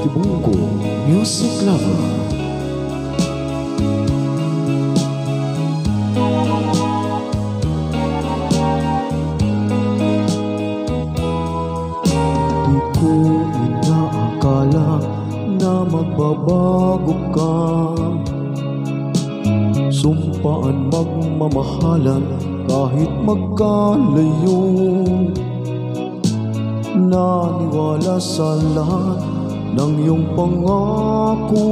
Tibungko Music Lover. Di ko inaakala na magbabago ka. Sumpaan magmamahalan kahit magkalayo. Naniwala sa lahat ng iyong pangako,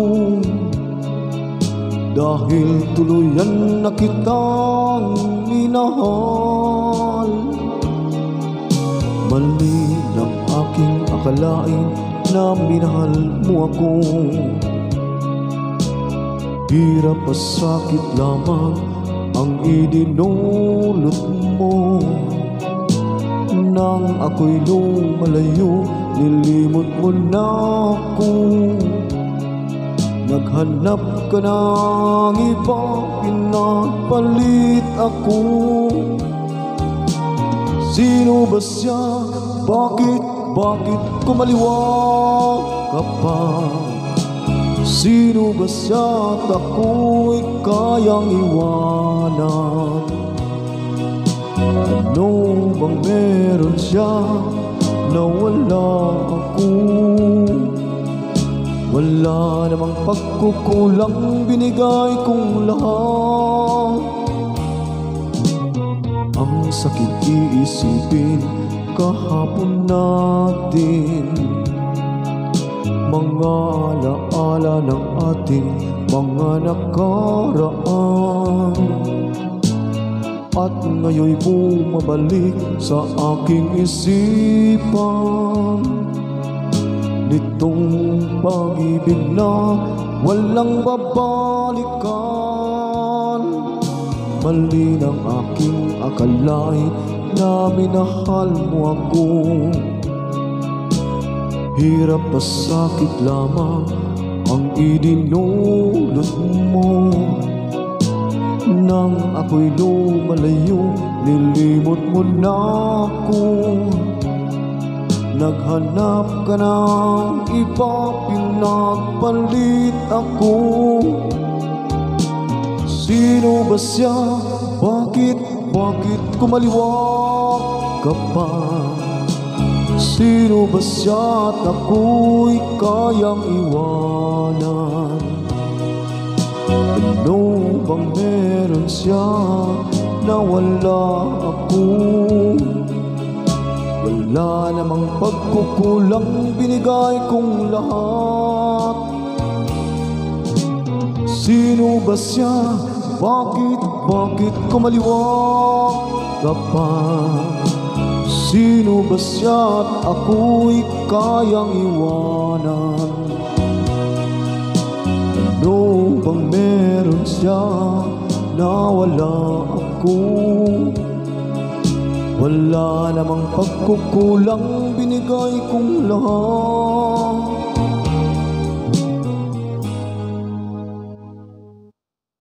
dahil tuluyan na kitang minahal. Mali ng aking akalain na minahal mo ako. Hirap at sakit lamang ang idinulot mo. Nang ako'y lumalayo, nilimot mo na ako. Naghanap ka ng iba, pinapalit ako. Sino ba siya? Bakit kumaliwag ka pa? Sino ba siya at ako'y kayang iwanan? Ano bang meron siya na wala ako? Wala namang pagkukulang, binigay kong lahat. Ang sakit iisipin kahapon natin, mga alaala ng ating mga nakaraan. At ngayon'y bumabalik sa aking isipan, nitong pag-ibig na walang babalikan. Mali ng aking akalain na minahal mo ako. Hirap at sakit lamang ang idinulot mo. Nang ako'y lumalayo, nilimot mo na ako. Naghanap ka ng iba, pinagpalit ako. Sino ba siya? Bakit kumaliwag ka pa? Sino ba siya at ako'y kayang iwanan? Ano bang meron siya na wala ako? Wala namang pagkukulang, binigay kong lahat. Sino ba siya? Bakit kumaliwag ka pa? Sino ba siya at ako'y kayang iwanan? Ano bang meron siya na wala ako? Wala namang pagkukulang, binigay kong lahat.